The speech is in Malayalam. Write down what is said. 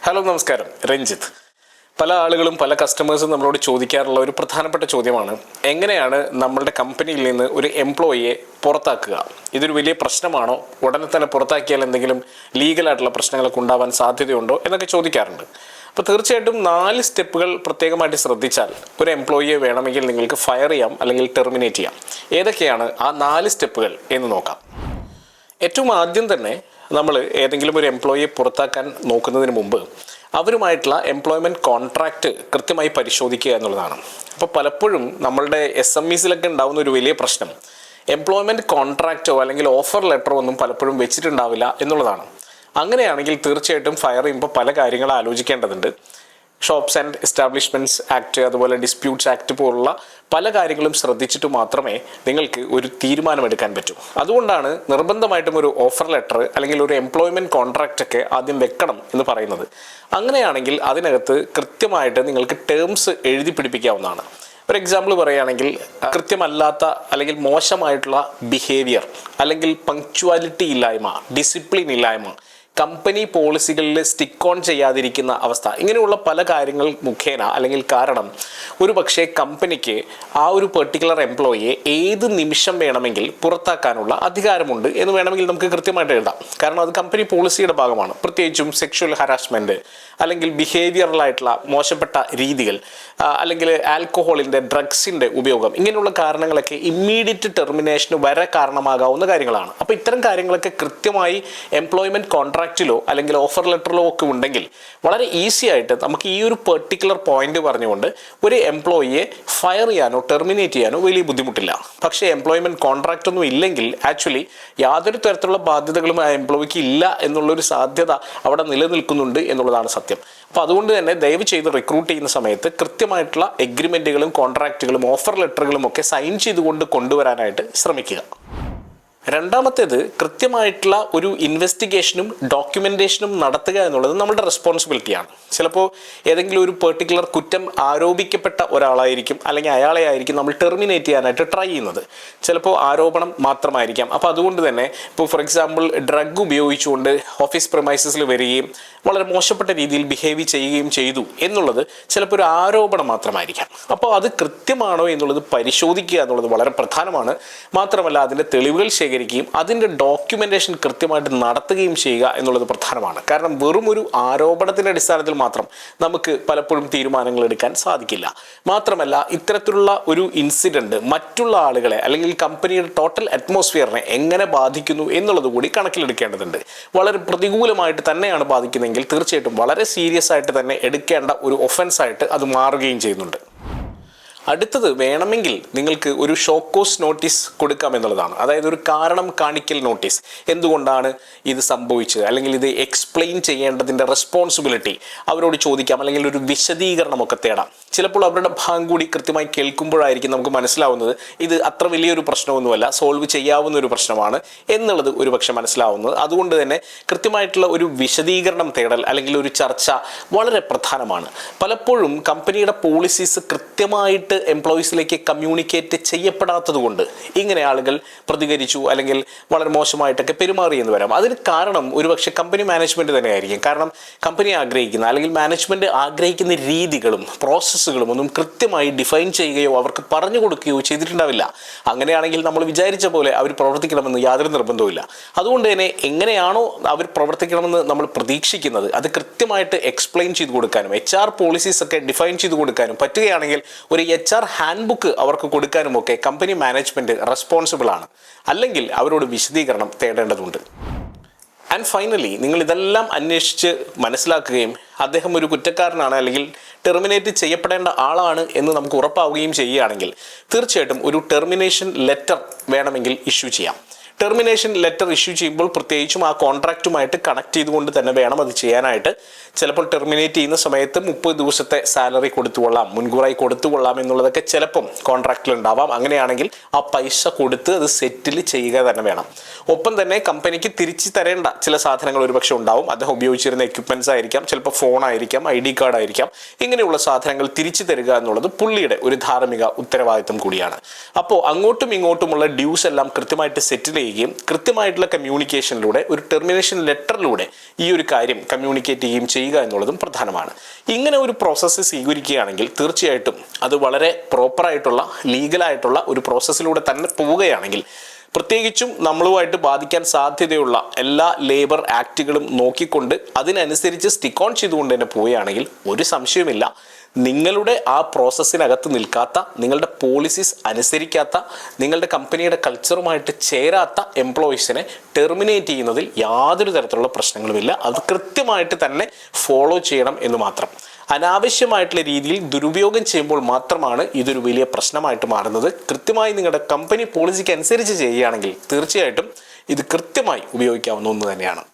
ഹലോ നമസ്കാരം, രഞ്ജിത്ത്. പല ആളുകളും പല കസ്റ്റമേഴ്സും നമ്മളോട് ചോദിക്കാറുള്ള ഒരു പ്രധാനപ്പെട്ട ചോദ്യമാണ്, എങ്ങനെയാണ് നമ്മളുടെ കമ്പനിയിൽ നിന്ന് ഒരു എംപ്ലോയിയെ പുറത്താക്കുക? ഇതൊരു വലിയ പ്രശ്നമാണോ? ഉടനെ തന്നെ പുറത്താക്കിയാൽ എന്തെങ്കിലും ലീഗലായിട്ടുള്ള പ്രശ്നങ്ങളൊക്കെ ഉണ്ടാവാൻ സാധ്യതയുണ്ടോ എന്നൊക്കെ ചോദിക്കാറുണ്ട്. അപ്പോൾ തീർച്ചയായിട്ടും 4 സ്റ്റെപ്പുകൾ പ്രത്യേകമായിട്ട് ശ്രദ്ധിച്ചാൽ ഒരു എംപ്ലോയിയെ വേണമെങ്കിൽ നിങ്ങൾക്ക് ഫയർ ചെയ്യാം അല്ലെങ്കിൽ ടെർമിനേറ്റ് ചെയ്യാം. ഏതൊക്കെയാണ് ആ 4 സ്റ്റെപ്പുകൾ എന്ന് നോക്കാം. ഏറ്റവും ആദ്യം തന്നെ നമ്മൾ ഏതെങ്കിലും ഒരു എംപ്ലോയിയെ പുറത്താക്കാൻ നോക്കുന്നതിന് മുമ്പ് അവരുമായിട്ടുള്ള എംപ്ലോയ്മെൻറ്റ് കോൺട്രാക്റ്റ് കൃത്യമായി പരിശോധിക്കുക എന്നുള്ളതാണ്. അപ്പോൾ പലപ്പോഴും നമ്മളുടെ SMEസിലൊക്കെ ഉണ്ടാകുന്ന ഒരു വലിയ പ്രശ്നം എംപ്ലോയ്മെൻറ്റ് കോൺട്രാക്റ്റോ അല്ലെങ്കിൽ ഓഫർ ലെറ്ററോ ഒന്നും പലപ്പോഴും വെച്ചിട്ടുണ്ടാവില്ല എന്നുള്ളതാണ്. അങ്ങനെയാണെങ്കിൽ തീർച്ചയായിട്ടും ഫയർ ചെയ്യുമ്പോൾ പല കാര്യങ്ങൾ ആലോചിക്കേണ്ടതുണ്ട്. ഷോപ്സ് ആൻഡ് എസ്റ്റാബ്ലിഷ്മെൻറ്റ്സ് ആക്ട്, അതുപോലെ ഡിസ്പ്യൂട്ട്സ് ആക്ട് പോലുള്ള പല കാര്യങ്ങളും ശ്രദ്ധിച്ചിട്ട് മാത്രമേ നിങ്ങൾക്ക് ഒരു തീരുമാനമെടുക്കാൻ പറ്റൂ. അതുകൊണ്ടാണ് നിർബന്ധമായിട്ടും ഒരു ഓഫർ ലെറ്റർ അല്ലെങ്കിൽ ഒരു എംപ്ലോയ്മെൻറ്റ് കോൺട്രാക്റ്റ് ഒക്കെ ആദ്യം വെക്കണം എന്ന് പറയുന്നത്. അങ്ങനെയാണെങ്കിൽ അതിനകത്ത് കൃത്യമായിട്ട് നിങ്ങൾക്ക് ടേംസ് എഴുതി പിടിപ്പിക്കാവുന്നതാണ്. ഒരു എക്സാമ്പിൾ പറയുകയാണെങ്കിൽ, കൃത്യമല്ലാത്ത അല്ലെങ്കിൽ മോശമായിട്ടുള്ള ബിഹേവിയർ, അല്ലെങ്കിൽ പങ്ക്ച്വാലിറ്റി ഇല്ലായ്മ, ഡിസിപ്ലിൻ ഇല്ലായ്മ, കമ്പനി പോളിസികളിൽ സ്റ്റിക്ക് ഓൺ ചെയ്യാതിരിക്കുന്ന അവസ്ഥ, ഇങ്ങനെയുള്ള പല കാര്യങ്ങൾ മുഖേന അല്ലെങ്കിൽ കാരണം ഒരു പക്ഷേ കമ്പനിക്ക് ആ ഒരു പെർട്ടിക്കുലർ എംപ്ലോയിയെ ഏത് നിമിഷം വേണമെങ്കിൽ പുറത്താക്കാനുള്ള അധികാരമുണ്ട് എന്ന് വേണമെങ്കിൽ നമുക്ക് കൃത്യമായിട്ട് എഴുതാം. കാരണം അത് കമ്പനി പോളിസിയുടെ ഭാഗമാണ്. പ്രത്യേകിച്ചും സെക്ഷൽ ഹരാസ്മെൻറ്റ് അല്ലെങ്കിൽ ബിഹേവിയറലായിട്ടുള്ള മോശപ്പെട്ട രീതികൾ, അല്ലെങ്കിൽ ആൽക്കഹോളിൻ്റെ, ഡ്രഗ്സിൻ്റെ ഉപയോഗം, ഇങ്ങനെയുള്ള കാരണങ്ങളൊക്കെ ഇമ്മീഡിയറ്റ് ടെർമിനേഷന് വരെ കാരണമാകാവുന്ന കാര്യങ്ങളാണ്. അപ്പോൾ ഇത്തരം കാര്യങ്ങളൊക്കെ കൃത്യമായി എംപ്ലോയ്മെൻറ്റ് കോൺട്രാക്റ്റിലോ അല്ലെങ്കിൽ ഓഫർ ലെറ്ററിലോ ഒക്കെ ഉണ്ടെങ്കിൽ വളരെ ഈസി ആയിട്ട് നമുക്ക് ഈ ഒരു പെർട്ടിക്കുലർ പോയിന്റ് പറഞ്ഞുകൊണ്ട് ഒരു എംപ്ലോയിയെ ഫയർ ചെയ്യാനോ ടെർമിനേറ്റ് ചെയ്യാനോ വലിയ ബുദ്ധിമുട്ടില്ല. പക്ഷേ എംപ്ലോയ്മെൻറ്റ് കോൺട്രാക്റ്റ് ഒന്നും ഇല്ലെങ്കിൽ ആക്ച്വലി യാതൊരു തരത്തിലുള്ള ബാധ്യതകളും ആ എംപ്ലോയിക്ക് ഇല്ല എന്നുള്ളൊരു സാധ്യത അവിടെ നിലനിൽക്കുന്നുണ്ട് എന്നുള്ളതാണ് സത്യം. അപ്പോൾ അതുകൊണ്ട് തന്നെ ദയവ് ചെയ്ത് റിക്രൂട്ട് ചെയ്യുന്ന സമയത്ത് കൃത്യമായിട്ടുള്ള എഗ്രിമെൻറ്റുകളും കോൺട്രാക്റ്റുകളും ഓഫർ ലെറ്ററുകളും ഒക്കെ സൈൻ ചെയ്തുകൊണ്ട് കൊണ്ടുവരാനായിട്ട് ശ്രമിക്കുക. രണ്ടാമത്തേത്, കൃത്യമായിട്ടുള്ള ഒരു ഇൻവെസ്റ്റിഗേഷനും ഡോക്യുമെൻറ്റേഷനും നടത്തുക എന്നുള്ളത് നമ്മുടെ റെസ്പോൺസിബിലിറ്റിയാണ്. ചിലപ്പോൾ ഏതെങ്കിലും ഒരു പെർട്ടിക്കുലർ കുറ്റം ആരോപിക്കപ്പെട്ട ഒരാളായിരിക്കും, അല്ലെങ്കിൽ അയാളെ ആയിരിക്കും നമ്മൾ ടെർമിനേറ്റ് ചെയ്യാനായിട്ട് ട്രൈ ചെയ്യുന്നത്. ചിലപ്പോൾ ആരോപണം മാത്രമായിരിക്കാം. അപ്പോൾ അതുകൊണ്ട് തന്നെ ഇപ്പോൾ ഫോർ എക്സാമ്പിൾ ഡ്രഗ് ഉപയോഗിച്ചുകൊണ്ട് ഓഫീസ് പ്രമൈസസിൽ വരികയും വളരെ മോശപ്പെട്ട രീതിയിൽ ബിഹേവ് ചെയ്യുകയും ചെയ്തു എന്നുള്ളത് ചിലപ്പോൾ ഒരു ആരോപണം മാത്രമായിരിക്കാം. അപ്പോൾ അത് കൃത്യമാണോ എന്നുള്ളത് പരിശോധിക്കുക എന്നുള്ളത് വളരെ പ്രധാനമാണ്. മാത്രമല്ല അതിൻ്റെ തെളിവുകൾ ശേഖരിക്കുകയും അതിൻ്റെ ഡോക്യുമെൻറ്റേഷൻ കൃത്യമായിട്ട് നടത്തുകയും ചെയ്യുക എന്നുള്ളത് പ്രധാനമാണ്. കാരണം വെറും ഒരു ആരോപണത്തിൻ്റെ അടിസ്ഥാനത്തിൽ മാത്രം നമുക്ക് പലപ്പോഴും തീരുമാനങ്ങൾ എടുക്കാൻ സാധിക്കില്ല. മാത്രമല്ല ഇത്തരത്തിലുള്ള ഒരു ഇൻസിഡൻറ്റ് മറ്റുള്ള ആളുകളെ അല്ലെങ്കിൽ കമ്പനിയുടെ ടോട്ടൽ അറ്റ്മോസ്ഫിയറിനെ എങ്ങനെ ബാധിക്കുന്നു എന്നുള്ളത് കൂടി കണക്കിലെടുക്കേണ്ടതുണ്ട്. വളരെ പ്രതികൂലമായിട്ട് തന്നെയാണ് ബാധിക്കുന്നതെങ്കിൽ തീർച്ചയായിട്ടും വളരെ സീരിയസ് ആയിട്ട് തന്നെ എടുക്കേണ്ട ഒരു ഒഫൻസായിട്ട് അത് മാറുകയും ചെയ്യുന്നുണ്ട്. അടുത്തത്, വേണമെങ്കിൽ നിങ്ങൾക്ക് ഒരു ഷോക്കോസ് നോട്ടീസ് കൊടുക്കാം എന്നുള്ളതാണ്. അതായത് ഒരു കാരണം കാണിക്കൽ നോട്ടീസ്. എന്തുകൊണ്ടാണ് ഇത് സംഭവിച്ചത് അല്ലെങ്കിൽ ഇത് എക്സ്പ്ലെയിൻ ചെയ്യേണ്ടതിൻ്റെ റെസ്പോൺസിബിലിറ്റി അവരോട് ചോദിക്കാം, അല്ലെങ്കിൽ ഒരു വിശദീകരണമൊക്കെ തേടാം. ചിലപ്പോൾ അവരുടെ ഭാഗം കൂടി കൃത്യമായി കേൾക്കുമ്പോഴായിരിക്കും നമുക്ക് മനസ്സിലാവുന്നത് ഇത് അത്ര വലിയൊരു പ്രശ്നമൊന്നുമല്ല, സോൾവ് ചെയ്യാവുന്ന ഒരു പ്രശ്നമാണ് എന്നുള്ളത് ഒരുപക്ഷെ മനസ്സിലാവുന്നത്. അതുകൊണ്ട് തന്നെ കൃത്യമായിട്ടുള്ള ഒരു വിശദീകരണം തേടൽ അല്ലെങ്കിൽ ഒരു ചർച്ച വളരെ പ്രധാനമാണ്. പലപ്പോഴും കമ്പനിയുടെ പോളിസീസ് കൃത്യമായിട്ട് എംപ്ലോയീസിലേക്ക് കമ്മ്യൂണിക്കേറ്റ് ചെയ്യപ്പെടാത്തത് കൊണ്ട് ഇങ്ങനെ ആളുകൾ പ്രതികരിച്ചു അല്ലെങ്കിൽ വളരെ മോശമായിട്ടൊക്കെ പെരുമാറിയെന്ന് വരാം. അതിന് കാരണം ഒരുപക്ഷെ കമ്പനി മാനേജ്മെൻറ്റ് തന്നെയായിരിക്കും. കാരണം കമ്പനി ആഗ്രഹിക്കുന്ന അല്ലെങ്കിൽ മാനേജ്മെൻറ്റ് ആഗ്രഹിക്കുന്ന രീതികളും പ്രോസസ്സുകളും ഒന്നും കൃത്യമായി ഡിഫൈൻ ചെയ്യുകയോ അവർക്ക് പറഞ്ഞു കൊടുക്കുകയോ ചെയ്തിട്ടുണ്ടാവില്ല. അങ്ങനെയാണെങ്കിൽ നമ്മൾ വിചാരിച്ച പോലെ അവർ പ്രവർത്തിക്കണമെന്ന് യാതൊരു നിർബന്ധവുമില്ല. അതുകൊണ്ട് തന്നെ എങ്ങനെയാണോ അവർ പ്രവർത്തിക്കണമെന്ന് നമ്മൾ പ്രതീക്ഷിക്കുന്നത് അത് കൃത്യമായിട്ട് എക്സ്പ്ലെയിൻ ചെയ്ത് കൊടുക്കാനും HR പോളിസീസ് ഒക്കെ ഡിഫൈൻ ചെയ്ത് കൊടുക്കാനും പറ്റുകയാണെങ്കിൽ ഒരു HR ഹാൻഡ് ബുക്ക് അവർക്ക് കൊടുക്കാനുമൊക്കെ കമ്പനി മാനേജ്മെൻറ്റ് റെസ്പോൺസിബിൾ ആണ്. അല്ലെങ്കിൽ അവരോട് വിശദീകരണം തേടേണ്ടതുണ്ട്. ആൻഡ് ഫൈനലി, നിങ്ങൾ ഇതെല്ലാം അന്വേഷിച്ച് മനസ്സിലാക്കുകയും അദ്ദേഹം ഒരു കുറ്റക്കാരനാണ് അല്ലെങ്കിൽ ടെർമിനേറ്റ് ചെയ്യപ്പെടേണ്ട ആളാണ് എന്ന് നമുക്ക് ഉറപ്പാവുകയും ചെയ്യുകയാണെങ്കിൽ തീർച്ചയായിട്ടും ഒരു ടെർമിനേഷൻ ലെറ്റർ വേണമെങ്കിൽ ഇഷ്യൂ ചെയ്യാം. ടെർമിനേഷൻ ലെറ്റർ ഇഷ്യൂ ചെയ്യുമ്പോൾ പ്രത്യേകിച്ചും ആ കോൺട്രാക്റ്റുമായിട്ട് കണക്ട് ചെയ്തുകൊണ്ട് തന്നെ വേണം അത് ചെയ്യാനായിട്ട്. ചിലപ്പോൾ ടെർമിനേറ്റ് ചെയ്യുന്ന സമയത്ത് 30 ദിവസത്തെ സാലറി കൊടുത്തുകൊള്ളാം, മുൻകൂറായി കൊടുത്തുകൊള്ളാം എന്നുള്ളതൊക്കെ ചിലപ്പം കോൺട്രാക്റ്റിൽ ഉണ്ടാവാം. അങ്ങനെയാണെങ്കിൽ ആ പൈസ കൊടുത്ത് അത് സെറ്റിൽ ചെയ്യുക തന്നെ വേണം. ഒപ്പം തന്നെ കമ്പനിക്ക് തിരിച്ചു തരേണ്ട ചില സാധനങ്ങൾ ഒരുപക്ഷെ ഉണ്ടാവും. അദ്ദേഹം ഉപയോഗിച്ചിരുന്ന എക്യുപ്മെൻറ്റ്സ് ആയിരിക്കാം, ചിലപ്പോൾ ഫോണായിരിക്കാം, ID കാർഡ് ആയിരിക്കാം. ഇങ്ങനെയുള്ള സാധനങ്ങൾ തിരിച്ചു തരിക എന്നുള്ളത് പുള്ളിയുടെ ഒരു ധാർമ്മിക ഉത്തരവാദിത്തം കൂടിയാണ്. അപ്പോൾ അങ്ങോട്ടും ഇങ്ങോട്ടുമുള്ള ഡ്യൂസ് എല്ലാം കൃത്യമായിട്ട് സെറ്റിൽ ചെയ്യുകയും കൃത്യമായിട്ടുള്ള കമ്മ്യൂണിക്കേഷനിലൂടെ ഒരു ടെർമിനേഷൻ ലെറ്ററിലൂടെ ഈ ഒരു കാര്യം കമ്മ്യൂണിക്കേറ്റ് ചെയ്യുകയും ചെയ്യുക എന്നുള്ളതും പ്രധാനമാണ്. ഇങ്ങനെ ഒരു പ്രോസസ്സ് സ്വീകരിക്കുകയാണെങ്കിൽ തീർച്ചയായിട്ടും അത് വളരെ പ്രോപ്പറായിട്ടുള്ള ലീഗലായിട്ടുള്ള ഒരു പ്രോസസ്സിലൂടെ തന്നെ പോവുകയാണെങ്കിൽ, പ്രത്യേകിച്ചും നമ്മളുമായിട്ട് ബാധിക്കാൻ സാധ്യതയുള്ള എല്ലാ ലേബർ ആക്റ്റുകളും നോക്കിക്കൊണ്ട് അതിനനുസരിച്ച് സ്റ്റിക്ക് ഓൺ ചെയ്തുകൊണ്ട് തന്നെ പോവുകയാണെങ്കിൽ ഒരു സംശയമില്ല, നിങ്ങളുടെ ആ പ്രോസസ്സിനകത്ത് നിൽക്കാത്ത, നിങ്ങളുടെ പോളിസീസ് അനുസരിക്കാത്ത, നിങ്ങളുടെ കമ്പനിയുടെ കൾച്ചറുമായിട്ട് ചേരാത്ത എംപ്ലോയീസിനെ ടെർമിനേറ്റ് ചെയ്യുന്നതിൽ യാതൊരു തരത്തിലുള്ള പ്രശ്നങ്ങളുമില്ല. അത് കൃത്യമായിട്ട് തന്നെ ഫോളോ ചെയ്യണം എന്ന് മാത്രം. അനാവശ്യമായിട്ടുള്ള രീതിയിൽ ദുരുപയോഗം ചെയ്യുമ്പോൾ മാത്രമാണ് ഇതൊരു വലിയ പ്രശ്നമായിട്ട് മാറുന്നത്. കൃത്യമായി നിങ്ങളുടെ കമ്പനി പോളിസിക്ക് അനുസരിച്ച് ചെയ്യുകയാണെങ്കിൽ തീർച്ചയായിട്ടും ഇത് കൃത്യമായി ഉപയോഗിക്കാവുന്ന ഒന്ന് തന്നെയാണ്.